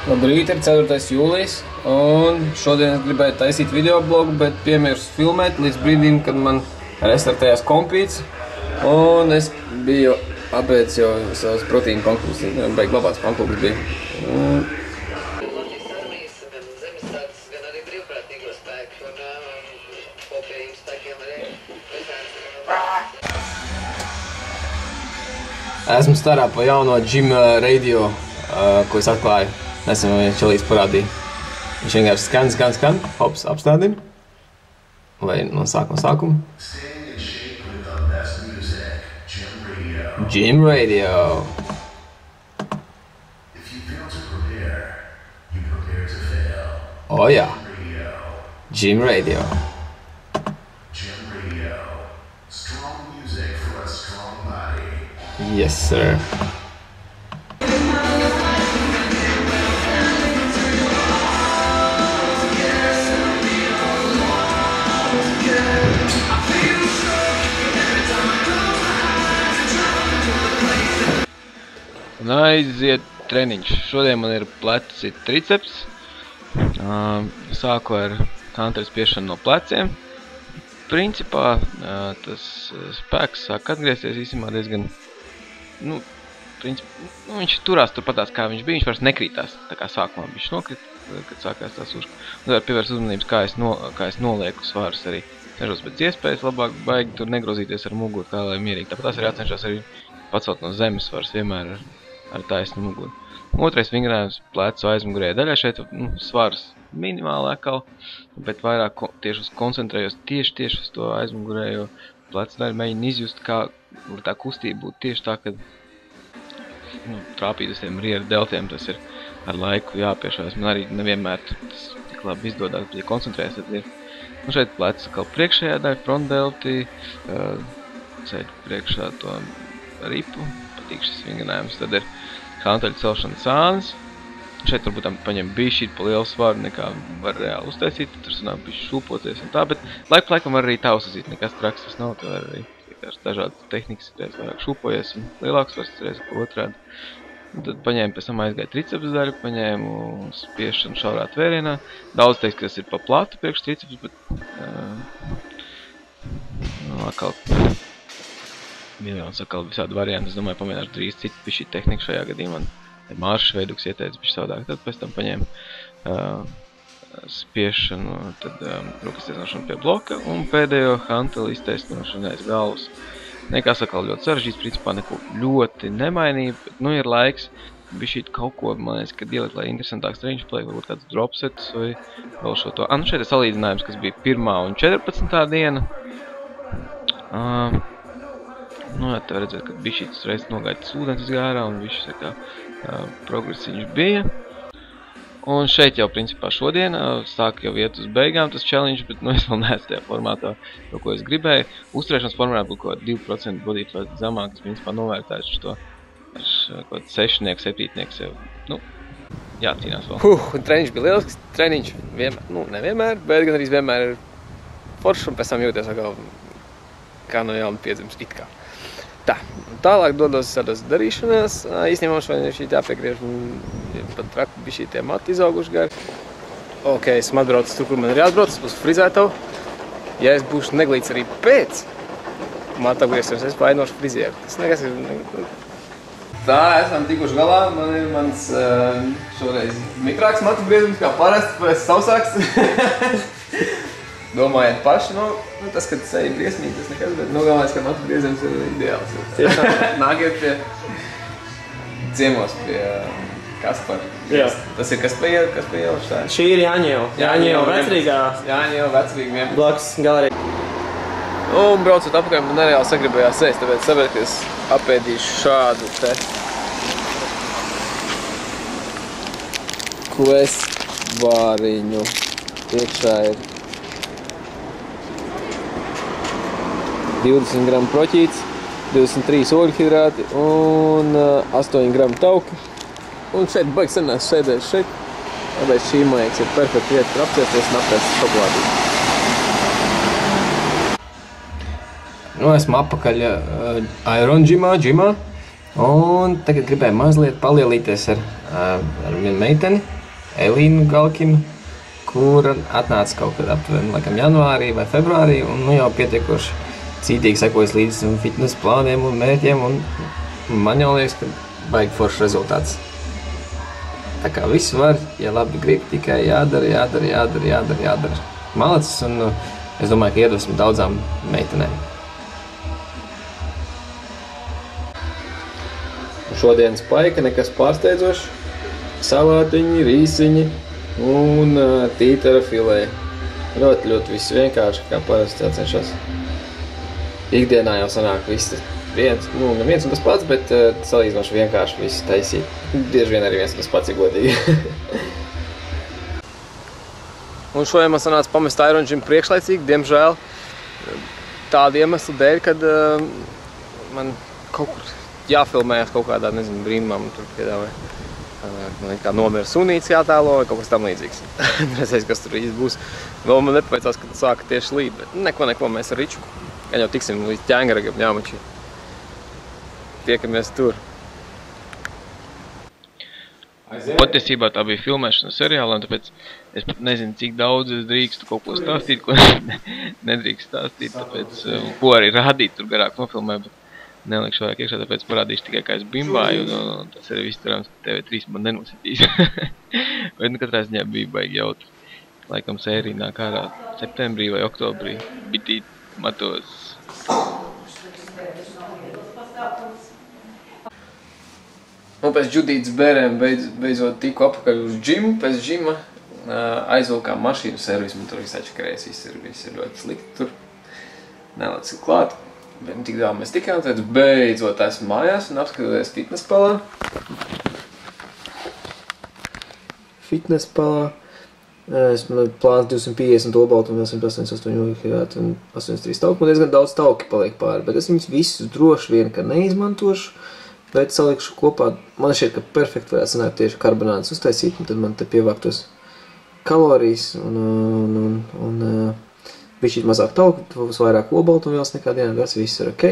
Labrīt, ir 4. jūlijas, un šodien es gribēju taisīt videoblogu, bet piemirsu filmēt līdz brīdim, kad man restartējās kompīts, un es biju apēdis jau savas proteīna pankūks, beig labās pankūks bija. Esmu starā pa jauno Gym Radio, ko es atklāju. Nesen man viens čelīs parādīja. Viņš vienkārši skan, hops, apstādina. Vai no sākuma. Gym Radio. Oh jā. Gym Radio. Yes, sir. Un aiziet treniņš. Šodien man ir pleci triceps. Sāku ar hanteļu spiešanu no pleciem. Principā tas spēks sāk atgriezties īstenībā diezgan, viņš turās turpatās, kā viņš bija, viņš vairs nekrītās, tā kā sākumā viņš nokrit, kad sākās tās uzka. Un tad pievērst uzmanības, kā es nolieku svārus arī. Cenšos pēc iespējas labāk baigi tur negrozīties ar muguru, tā lai mierīgi. Tāpat tās arī atcenšos arī pacelt no zemes svārus vienmēr ar taisnu muguru. Otrais vingrinājums plecu aizmugurējā daļā šeit svārus minimāli atkal, bet vairāk tieši koncentrējos tieši uz to aizmugurējo plecu daļu, mēģinu izjust, kā tā kustība būtu tieši tā, kad trāpīt uz tiem rieru deltiem, tas ir ar laiku jāpiešās. Man arī nevienmēr tas tik labi izdodās, bet ja koncentrējas, tad ir. Šeit plecu atkal priekšējā daļa, front delti, ceļ priekšā to ripu, patīk šis vingrinājums, tad ir hanteļu celšana sānis. Šeit varbūt paņem bišķīt pa lielu svaru, nekā var reāli uztaisīt, tur sanāk bišķi šūpoties un tā, bet laikam var arī tā uzsazīt, nekas traks tas nav, tā var arī vienkārši dažādas tehnikas, reiz vairāk šūpojies un lielāks svars, reiz otrādi. Un tad paņēmu pēc tam aizgāju triceps daļu, paņēmu spiešanu šaurā tvērienā. Daudz teiks, ka tas ir pa platu priekš triceps, bet atkal vienmēr atkal visādi varianti. Es domāju, pamēģināšu drīz citu bišķīt tehniku šajā gadījumā. Māršas veiduks ieteica bišķi savādāk, tad pēc tam paņēmu spiešanu, tad rokas iesnošanu pie bloka un pēdējo hanteli iztaisnošanu aiz galvas. Nekas atkal ļoti sarežģīts, principā neko ļoti nemainīja, bet ir laiks bišķīt kaut ko, man liekas, kad ielikt, lai interesantāks treniņš paliek, varbūt kāds dropsets vai vēl šo to. Šeit ir salīdzinājums, kas bija 1. un 14. diena. Tā redzēt, ka bišķītas reizes nogaitas ūdens izgārā un višķis kā progresiņš bija. Un šeit jau principā šodien sāk jau iet uz beigām tas challenge, bet es vēl neesmu tajā formātā, ko es gribēju. Uzturēšanas formā būtu kaut 2% body fat zemāk, es principā novērtēšu to ar kaut 6, 7 sev. Jācīnās vēl. Un treniņš bija lielisks, treniņš nevienmēr, bet gan arī vienmēr ir foršs un pēc tam jūties kā no jauna piedzimis it kā. Tālāk dodos tādās darīšanās, īstenībā mums vai šī jāpiegriež, pat traku bija šī tie mati izauguši gari. Ok, esmu atbraucis tur, kur man ir jāatbrauc, uz frizētavu. Ja es būšu neglīts arī pēc matu apgriezšanas, es vainošu frizieru. Tas nekas ir... Tā, esam tikuši galā, man ir mans šoreiz mikrāks matu griezums, kā parasti sausāks. Domājiet paši, tas, kad seja briesmīgi, tas nekas, bet galvenais, ka matu griezums ir ideāls. Tiešām nākiet pie ciemos, pie Kaspar. Tas ir Kaspar šā? Šī ir Jāņēva vecrīgā. Jāņēva vecrīga vienmēr. Blakus galerija. Un braucot apakaļ, man nereāli sagribējās ēst, tāpēc sapratu, ka es apēdīšu šādu te kvestvāriņu. Iekšā ir 20 gramu proķīts, 23 oļhidrāti un 8 gramu tauki. Un šeit baigi sanās sēdēs šeit. Tāpēc šī maiks ir perfekta vieta, kur apciesties un apēst šokolādīt. Esmu apakaļ Iron Gymā, un tagad gribēju mazliet palielīties ar ar vienu meiteni, Elīnu Galkinu, kura atnāca kaut kad aptuveni, laikam, janvārī vai februārī, un nu jau pietiekoši cītīgi sekojas līdz fitness plāniem un mērķiem, un man jau liekas, ka baigi foršs rezultāts. Tā kā viss var, ja labi grib, tikai jādara. Malacis, un es domāju, ka iedvesmu daudzām meitenēm. Šodienas paika nekas pārsteidzošs. Salātiņi, rīsiņi un tītara filē. Ļoti viss vienkārši, kā parasti jācenšas. Ikdienā jau sanāk viss neviens un tas pats, bet salīdzinoši vienkārši viss taisīt. Bieži vien arī viens un tas pats ir godīgi. Un šodien man sanāca pamest Iron Gym priekšlaicīgi, diemžēl tādu iemeslu dēļ, kad man kaut kur jāfilmējas kaut kādā, nezinu, brīnumā man tur piedāvāja. Man kā nomira sunīts jātēlo vai kaut kas tam līdzīgs. Redzēs, kas tur īsti būs. Vēl man nepaveicās, kad sāka tieši līt, bet neko mēs ar Riču. Gan jau tiksim līdz ķēngaragam jāmačī. Tiekamies tur. Patiesībā tā bija filmēšana seriālā, un tāpēc es pat nezinu, cik daudz es drīkstu kaut ko stāstīt, ko nedrīkst stāstīt, tāpēc, ko arī rādīt tur garāk nofilmē, bet nelikšu vairāk iekšā, tāpēc parādīšu tikai, kā es bimbāju, un tas arī viss cerams, ka TV3 man nenositīs. Bet nu katrā ziņā bija baigi jautri. Laikam sērija nāk ārā septembrī vai oktobrī, bitīt matos. Un pēc Džudītas bērēm beidzot tiku apakaļ uz džimu, pēc džima aizvilkām mašīnu servisu, man tur viss atšakarēs, viss ir ļoti slikti tur. Nelaicis klāt, bet tik daudz mēs tikām, tad beidzot esmu mājās un apskatoties fitnesspalā. Fitnesspalā. Man plāns 250 olbaltu un 188 ūdekļhidrātu un 83 tauku. Man diezgan daudz tauki paliek pāri, bet es viņus visus droši vien, ka neizmantošu. Bet salikšu kopā, man šķiet, ka perfekti varētu sanākt tieši karbonādus uztaisīt, un tad man te pievāktos kalorijas un bišķīt mazāk tauku, būs vairāk olbaltumvielas nekā dienā, tas viss ir ok.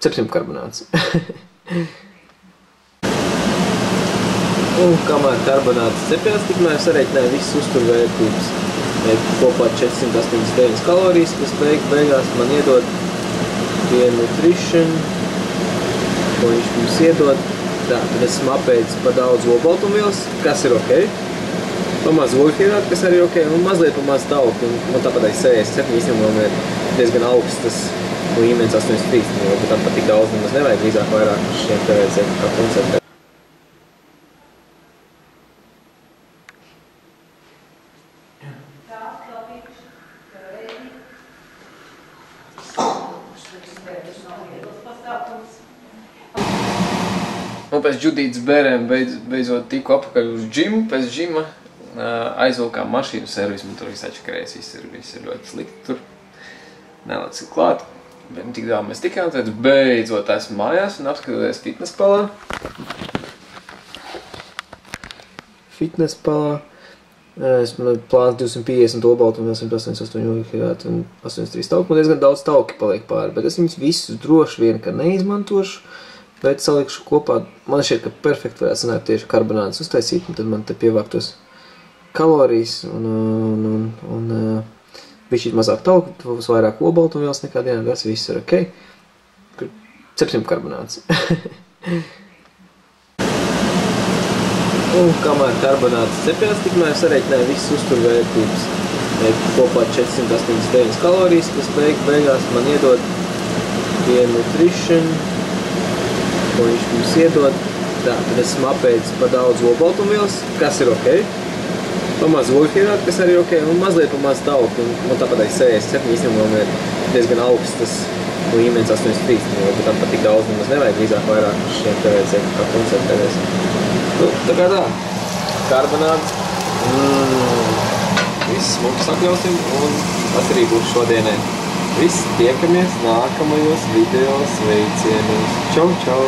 Cepsim karbonādus. Un kamēr karbonādus cepjās, tikmēr sarēķināju visas uzturvērtības. Kopā 489 kalorijas, kas beigās man iedod vienu nutrition, ko viņš mums iedod. Tā, tad esmu apēdis pa daudz olbaltumvielas, kas ir ok. Pamaz ūdekļhidrātu, kas arī ir ok, un mazliet pamaz tauku. Un tāpat arī 67 īstenībā man ir diezgan augstas līmenis 83. Bet tāpat tik daudz nemaz nevajag, drīzāk vairāk uz šiem tevēciem kā konceptiem. Un pēc Džudītas bērēm beidzot tiku apakaļ uz džimu, pēc džima aizvilkām mašīnu servisu, man tur viss atšakarēs, viss ir ļoti slikti tur. Nelaicis klāt, bet tik daudz mēs tikām, tad beidzot esmu mājās un apskatoties fitnesspalā. Fitnesspalā. Man plāns 250 olbaltu un 188 ūdekļhidrātu un 83 tauku. Man diezgan daudz tauki paliek pāri, bet es viņus visus droši vien, ka neizmantošu. Bet salikšu kopā, man šķiet, ka perfekti varētu sanākt tieši karbonādus uztaisīt, un tad man te pievāktos kalorijas un bišķīt mazāk tauku, būs vairāk olbaltumvielas nekā dienā, tas viss ir ok. Cepsim karbonādus. Un kamēr karbonādus cepjās, tikmēr sarēķināju visas uzturvērtības. Kopā 489 kalorijas, kas beigās man iedod vienu nutrition, ko viņš mums iedod. Tā, tad esmu apēdis pa daudz olbaltumvielas, kas ir ok. Pamaz ūdekļhidrātu, kas arī ir ok, un mazliet pamaz tauku. Un tāpat arī 67 īstenībā man ir diezgan augstas līmenis 83. Bet tāpat tik daudz nemaz nevajag, drīzāk vairāk uz šiem tevēciem kā konceptēties. Nu, tā kā tā. Karbonādus. Viss smuki sakļausim, un tas arī būs šodienai. Viss, tiekamies nākamajos video sveicienos. Čau, čau!